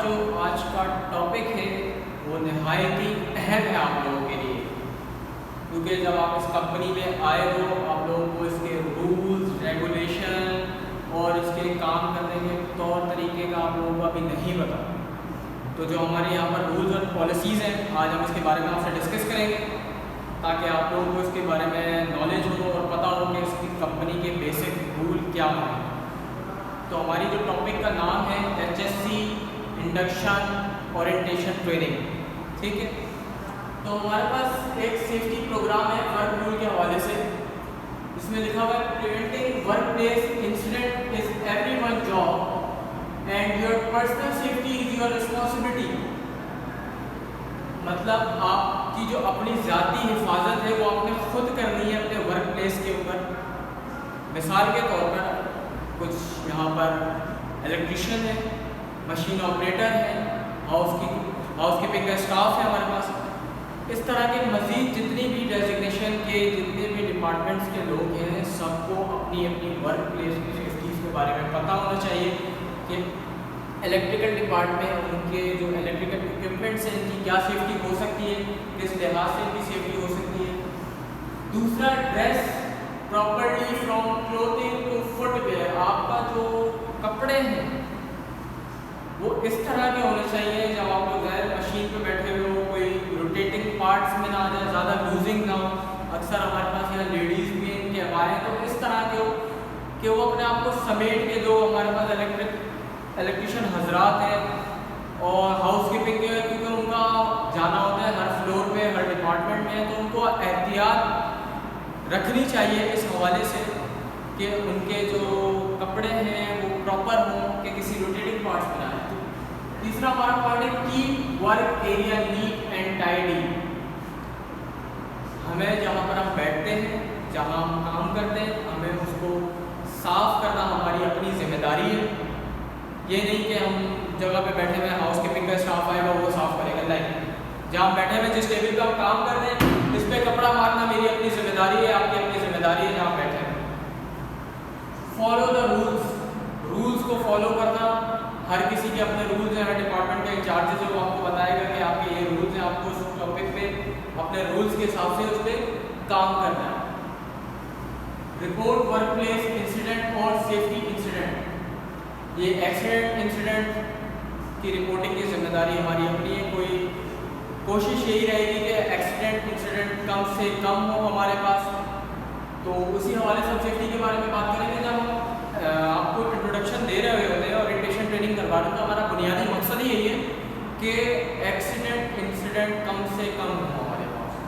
جو آج کا ٹاپک ہے وہ نہایت ہی اہم ہے آپ لوگوں کے لیے، کیونکہ جب آپ اس کمپنی میں آئے ہو آپ لوگوں کو اس کے رولز ریگولیشن اور اس کے کام کرنے کے طور طریقے کا آپ لوگوں کو ابھی نہیں پتا. تو جو ہمارے یہاں پر رولز اور پالیسیز ہیں آج ہم اس کے بارے میں آپ سے ڈسکس کریں گے تاکہ آپ لوگوں کو اس کے بارے میں نالج ہو اور پتہ ہو کہ اس کی کمپنی کے بیسک رول کیا ہیں. تو ہماری جو ٹاپک کا نام ہے HSC انڈکشن اورینٹیشن ٹریننگ. ٹھیک ہے، تو ہمارے پاس ایک سیفٹی پروگرام ہے ورک رول کے حوالے سے. اس میں لکھا ہوا ہے preventing work place incident is every one job and your personal safety is your responsibility. مطلب آپ کی جو اپنی ذاتی حفاظت ہے وہ آپ نے خود کرنی ہے اپنے ورک پلیس کے اوپر. مثال کے طور پر کچھ یہاں پر الیکٹریشین ہے، مشین آپریٹر ہے، ہاؤس کیپنگ کا اسٹاف ہے ہمارے پاس. اس طرح کے مزید جتنی بھی ڈیزگنیشن کے جتنے بھی ڈپارٹمنٹس کے لوگ ہیں سب کو اپنی اپنی ورک پلیس کی سیفٹیز کے بارے میں پتہ ہونا چاہیے کہ الیکٹریکل ڈپارٹمنٹ ان کے جو الیکٹریکل اکوپمنٹس ہیں ان کی کیا سیفٹی ہو سکتی ہے، کس لحاظ سے ان کی سیفٹی ہو سکتی ہے. دوسرا، dress properly from clothing to footwear. آپ کا جو کپڑے ہیں وہ اس طرح کے ہونے چاہیے جب آپ کو غیر مشین پہ بیٹھے ہوئے ہو کوئی روٹیٹنگ پارٹس میں نہ آ جائے، زیادہ لوزنگ نہ ہو. اکثر ہمارے پاس یہاں لیڈیز بھی ہیں ان کے ابائے تو اس طرح کے ہو کہ وہ اپنے آپ کو سمیٹ کے، جو ہمارے پاس الیکٹریشین حضرات ہیں اور ہاؤس کیپنگ کے کیونکہ ان کا جانا ہوتا ہے ہر فلور پہ ہر ڈپارٹمنٹ میں، تو ان کو احتیاط رکھنی چاہیے اس حوالے سے کہ ان کے جو کپڑے ہیں وہ پراپر ہوں کہ کسی روٹیٹنگ پارٹس میں نہ آئے. تیسرا ہمارا پوائنٹ ہے keep work area neat and tidy. ہمیں جہاں پر ہم بیٹھتے ہیں، جہاں ہم کام کرتے ہیں، ہمیں اس کو صاف کرنا ہماری اپنی ذمہ داری ہے. یہ نہیں کہ ہم جگہ پہ بیٹھے ہوئے ہاؤس کیپنگ کا اسٹاف آئے گا وہ صاف کرے گا. نہیں، جہاں ہم بیٹھے ہوئے جس ٹیبل پہ ہم کام کر رہے ہیں اس پہ کپڑا مارنا میری اپنی ذمہ داری ہے، آپ کی اپنی ذمہ داری ہے جہاں بیٹھے ہیں. فالو دا رولز کو فالو کرنا. ہر کسی کے اپنے رولز ہیں، ہر ڈپارٹمنٹ کا انچارجز ہے وہ آپ کو بتائے گا کہ آپ کے یہ رولز ہیں، آپ کو اس ٹاپک پہ اپنے رولز کے حساب سے اس پہ کام کرنا ہے. رپورٹ ورک پلیس انسیڈنٹ اور سیفٹی انسیڈنٹ. یہ ایکسیڈنٹ انسیڈنٹ کی رپورٹنگ کی ذمہ داری ہماری اپنی ہے. کوئی کوشش یہی رہے گی کہ ایکسیڈنٹ انسیڈنٹ کم سے کم ہو ہمارے پاس. تو اسی حوالے سے ہم سیفٹی کے بارے میں بات کریں گے. جب ہم آپ کو انٹروڈکشن دے رہے ہوتے ہیں اور اورینٹیشن ٹریننگ کروا رہے ہیں تو ہمارا بنیادی مقصد ہی یہی ہے کہ ایکسیڈنٹ انسیڈنٹ کم سے کم ہو ہمارے پاس.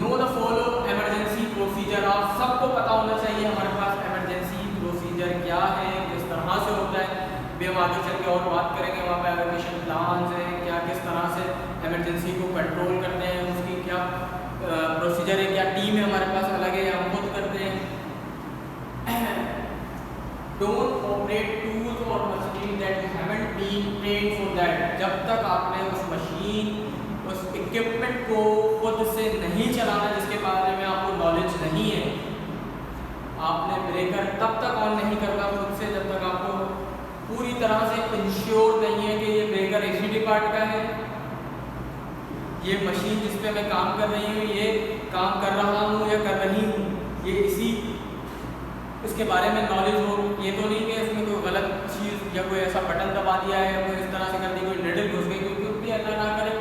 نو دا فالو ایمرجنسی پروسیجر. آپ سب کو پتہ ہونا چاہیے ہمارے پاس ایمرجنسی پروسیجر کیا ہے، کس طرح سے ہوتا ہے. بھی ہم آگے چل کے اور بات کریں گے وہاں پہ ایویکویشن پلانز ہیں کیا، کس طرح سے ایمرجنسی کو کنٹرول کرتے ہیں، اس کی کیا پروسیجر ہے، کیا ٹیم ہے ہمارے پاس الگ ہے یا ہم خود کرتے ہیں. ڈونٹ آپریٹ ٹولز اور machine that you haven't been trained for that. جب تک آپ نے اس مشین اس اکوپمنٹ کو خود سے نہیں چلانا جس کے بارے میں آپ کو نالج نہیں ہے، آپ نے بریکر تب تک آن نہیں کرنا خود سے جب تک آپ کو پوری طرح سے انشور نہیں ہے کہ یہ بریکر اسی ڈپارٹ کا ہے، یہ مشین جس پہ میں کام کر رہی ہوں یہ کام کر رہا ہوں یا کر رہی ہوں، یہ اس کے بارے میں نالج ہو. یہ تو نہیں کہ اس میں کوئی غلط چیز یا کوئی ایسا بٹن دبا دیا ہے، کوئی اس طرح سے کر دی، کوئی نیڈل گھس گئی، کوئی بھی اللہ نہ کرے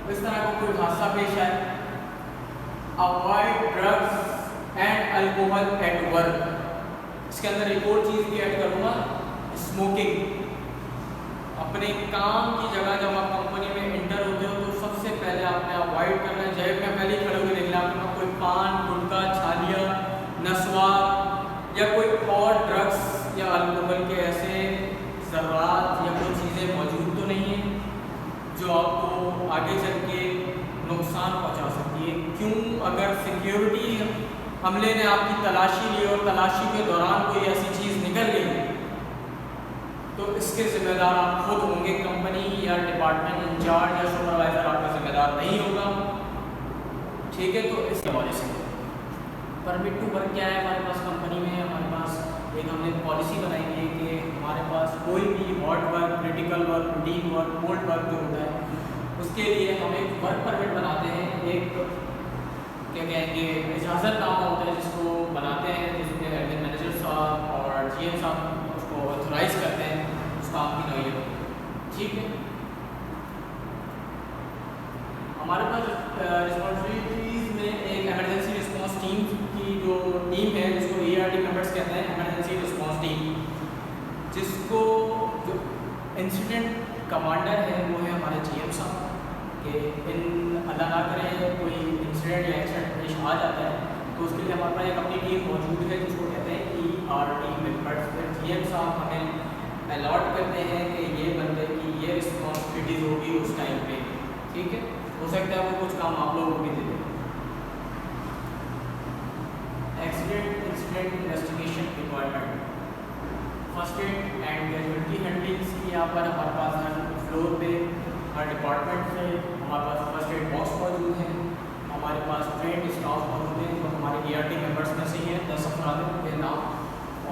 اس طرح کا کوئی حادثہ پیش آئے. Avoid drugs and alcohol at work. اس کے اندر ایک اور چیز بھی ایڈ کروں گا، اسموکنگ. اپنے کام کی جگہ جب آپ کمپنی میں انٹر ہوتے ہو تو سب سے پہلے آپ نے اوائڈ کرنا ہے. جیب میں پہلے کھڑے ہوئے دیکھ لیں آپ کے پاس کوئی پان، گٹکا، چھالیاں، نسوار یا کوئی اور ڈرگس یا الکوہل کے ایسے ذرات یا کوئی چیزیں موجود تو نہیں ہیں جو آپ کو آگے چل کے نقصان پہنچا سکتی ہے. کیوں؟ اگر سیکیورٹی عملے نے آپ کی تلاشی لی اور تلاشی کے دوران کوئی ایسی چیز نکل گئی تو اس کے ذمہ دار آپ خود ہوں گے. کمپنی یا ڈپارٹمنٹ انچارج یا سپروائزر آپ کا ذمہ دار نہیں ہوگا. ٹھیک ہے، تو اس کے حوالے سے پرمٹ ٹو ورک کیا ہے ہمارے پاس کمپنی میں. ہمارے پاس ایک ہم نے پالیسی بنائی ہے کہ ہمارے پاس کوئی بھی hot work, critical work, routine work, cold work جو ہوتا ہے اس کے لیے ہم ایک ورک پرمٹ بناتے ہیں، ایک کیا کہیں گے اجازت نامہ ہوتا ہے جس کو بناتے ہیں، جس میں ایڈمن مینیجر صاحب اور جی ایم صاحب اس کو آتھورائز کرتے ہیں اس کام کی نوعیت. ٹھیک ہے، ہمارے پاس رسپانسبلٹیز میں ایک ایمرجنسی رسپانس ٹیم کی جو ٹیم ہے جس کو ERT ممبرس کہتے ہیں، ایمرجنسی رسپانس ٹیم، جس کو جو انسیڈنٹ کمانڈر ہے وہ ہے ہمارے جی ایم صاحب. کہ اللہ نہ کرے کوئی انسیڈنٹ یا ایکسیڈنٹ پیش آ جاتا ہے تو اس کے لیے ہمارے پاس ایک اپنی ٹیم موجود ہے جس کو کہتے ہیں ERT ممبرس. پھر جی ایم صاحب ہمیں الاٹ کرتے ہیں کہ یہ بندے کی یہ رسپانسبلٹیز ہوگی اس ٹائم پہ. ٹھیک ہے، ہو سکتا ہے وہ کچھ کام آپ لوگوں کو بھی دے دیں. Accident incident investigation requirement, first aid and casualty handlings کی یہاں پر ہمارے پاس ہر فلور پہ ہر ڈپارٹمنٹ سے ہمارے پاس فرسٹ ایڈ باکس موجود ہیں. ہمارے پاس ٹرینڈ اسٹاف موجود ہیں جو ہمارے ERT ممبرس میں سے ہی ہیں، 10 افراد کے نام،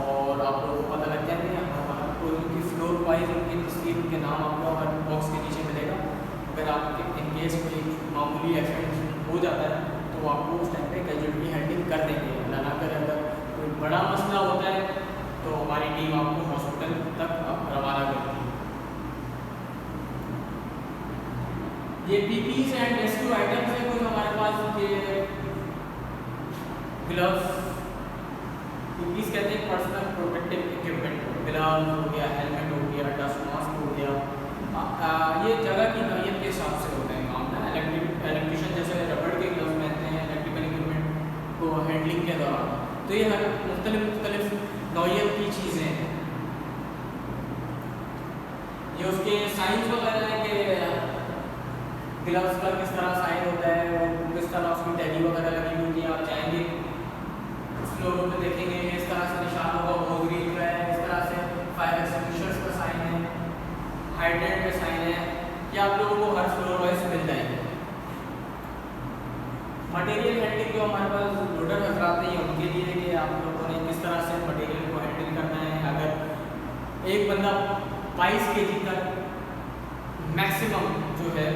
اور آپ لوگوں کو پتہ لگ جائیں گے ہمارا کوئی ان کی فلور وائز ان کی تصویر ان کے نام آپ کو ہر باکس کے نیچے ملے گا. اگر آپ ان کیس کوئی معمولی ایکسیڈنٹ ہو جاتا ہے تو آپ کو اس ٹائم پہ کیجویلٹی ہینڈلنگ کر دیں گے. اللہ نہ کرے اگر کوئی بڑا مسئلہ ہوتا ہے تو ہماری ٹیم آپ کو ہاسپٹل تک روانہ کرتی ہے. یہ PPEs اینڈ ریسکیو آئٹمس ہیں کچھ ہمارے پاس. یہ گلوز، PPEs کہتے ہیں پرسنل پروٹیکٹیو اکوپمنٹ، گلوز ہو گیا، ہیلمٹ ہو گیا، ڈسٹ ماسک ہو گیا. یہ جگہ کی نوعیت کے حساب سے ہوتا ہے کام نا. الیکٹریشین جیسے ربڑ کے گلوز پہنتے ہیں الیکٹریکل اکوپمنٹ کو ہینڈلنگ کے دوران، تو یہ ہر مختلف نوعیت کی چیزیں ہیں. یہ اس کے سائنس وغیرہ ہیں کہ گلوز کا کس طرح سائن ہوتا ہے اور کس طرح اس کی ٹیلی وغیرہ لگی ہوتی ہے. آپ چاہیں گے فلوروں پہ دیکھیں گے اس طرح سے نشان ہوگا، موگریل کا ہے، اس طرح سے فائر ایکسٹنگوشرز کا سائن ہے، ہائیڈرینٹ کا سائن ہے، یہ آپ لوگوں کو ہر فلور وائز مل جائیں گے. مٹیریل ہینڈلنگ جو ہمارے پاس لوڈر حضرات ہیں ان کے لیے کہ آپ لوگوں نے کس طرح سے مٹیریل کو ہینڈل کرنا ہے. اگر ایک بندہ 22 kg تک میکسیمم جو ہے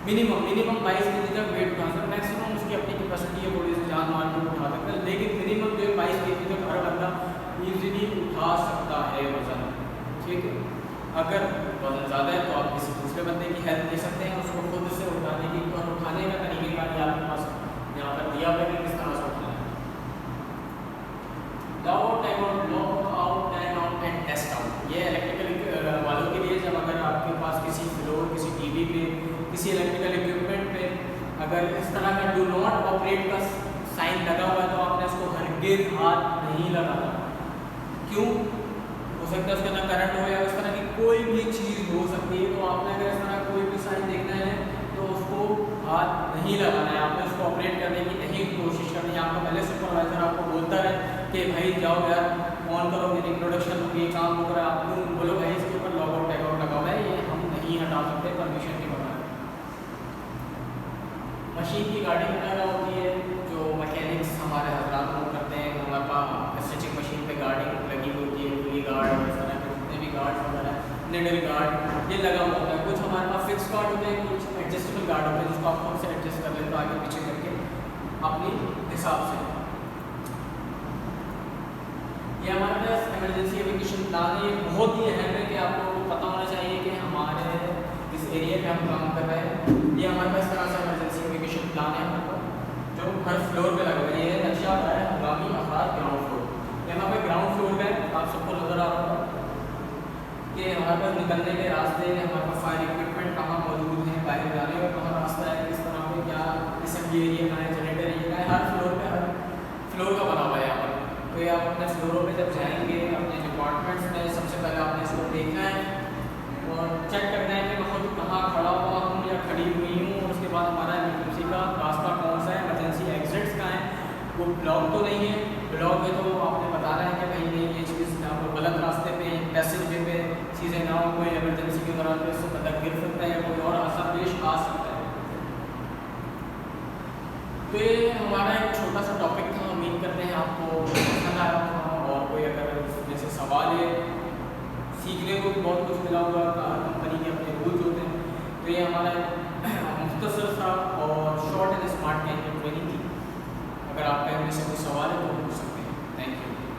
منیمم 22 kg تک ویٹ اٹھا سکتا ہے. میکسیمم اس کی اپنی کیپیسٹی ہے تھوڑی سی جان مار کے اٹھا سکتا ہے، لیکن منیمم جو ہے 22 kg تک ہر بندہ ایزیلی اٹھا سکتا ہے وزن. ٹھیک ہے، اگر وزن زیادہ ہے تو آپ کسی دوسرے بندے کی ہیلپ لے سکتے ہیں اس کو خود سے اٹھانے کی، اور اٹھانے کا طریقہ کار آپ کے پاس یہاں پر دیا ہوا ہے کس طرح سے اٹھانا ہے. Log out, time out, log out, time out and test out. یہ الیکٹریکل والوں کے لیے جب اگر آپ کے پاس کسی فلور، کسی ٹی وی پہ، کسی الیکٹریکل اکوپمنٹ پہ اگر اس طرح کا ڈو ناٹ آپریٹ کا سائن لگا ہوا ہے تو آپ نے اس کو ہرگز ہاتھ نہیں لگانا. کیوں؟ ہو سکتا ہے اس کے اندر کرنٹ ہو یا اس طرح کی کوئی بھی چیز ہو سکتی ہے. تو آپ نے اگر اس طرح کوئی بھی سائن دیکھنا ہے تو اس کو ہاتھ نہیں لگانا ہے. آپ نے اس کو آپریٹ کرنے کی نہیں کوشش کرنی ہے. آپ کا پہلے سپروائزر آپ کو بولتا ہے کہ بھائی جاؤ یار آن کرو، میری پروڈکشن ہوگی، کام ہو رہا ہے، آپ کو بولو بھائی اس کے اوپر لاگ آؤٹ ٹیگ آؤٹ لگا ہوا ہے، یہ ہم نہیں ہٹا سکتے پرمیشن کے بغیر. مشین کی گارڈنگ وغیرہ ہوتی ہے جو میکینکس ہمارے حضرات لوگ کرتے ہیں. ہمارے پاس اسٹیچنگ مشین پہ گارڈنگ لگی ہوتی ہے، پوری گارڈ، اس طرح کے جتنے بھی گارڈ وغیرہ، نیڈل گارڈ یہ لگا ہوتا ہے. کچھ ہمارے پاس فکس گارڈ ہوتے ہیں، کچھ ایڈجسٹیبل گارڈ ہوتے ہیں جس کو آپ خود سے ایڈجسٹ کر لیتے ہو آگے پیچھے کر کے اپنی حساب سے. یہ ہمارے پاس ایمرجنسی ایویکیوشن پلان ہے. یہ بہت ہی اہم ہے کہ آپ کو پتہ ہونا چاہیے کہ ہمارے جس ایریا پہ ہم کام کر رہے ہیں یہ ہمارے پاس طرح سے ایمرجنسی ایویکیوشن پلان ہے ہمارے پاس جو ہر فلور پہ لگا ہوا ہے. یہ نقشہ آ رہا ہے ہنگامی آفات گراؤنڈ فلور. یہاں پہ گراؤنڈ فلور پہ آپ سب کو نظر آ رہا ہوگا کہ ہمارے پاس نکلنے کے راستے، ہمارے پاس فائر اکوپمنٹ کہاں موجود ہیں، باہر جانے کا کہاں راستہ ہے، کس طرح پہ کیا اسمبلی ایریا کا ہے، جنریٹر ایریا کا ہے. ہر فلور پہ ہر فلور کا بنا ہوا ہے یہاں پر. تو یہ آپ اپنے فلوروں پہ جب جائیں گے اپنے ڈپارٹمنٹس میں سب سے پہلے آپ نے اس کو دیکھنا ہے اور چیک کرنا ہے کہ میں خود کہاں کھڑا ہوا ہوں یا کھڑی ہوئی ہوں. اور اس کے بعد ہمارا ایمرجنسی کا راستہ کون سا ہے، ایمرجنسی ایگزٹس کہاں ہیں، وہ بلاک تو نہیں ہے. بلاک ہے تو آپ نے بتانا ہے کہ بھائی نہیں یہ چیز آپ کو غلط راستے پہ، پیسج وے پہ چیزیں نہ ہو، کوئی ایمرجنسی کے دوران پہ اس سے بندہ گر سکتا ہے یا کوئی اور حادثہ پیش آ سکتا ہے. تو یہ ہمارا ایک چھوٹا سا ٹاپک تھا. امید کرتے ہیں آپ کو پسند آیا تھا، اور کوئی اگر اس میں سے سوال ہے سیکھنے کو بھی بہت کچھ ملا ہوگا، کمپنی کے اپنے رولز ہوتے ہیں. تو یہ ہمارا مختصر سا اور short and smart candidate training تھی. اگر آپ کا ان میں سے کوئی سوال ہے تو پوچھ سکتے ہیں. Thank you.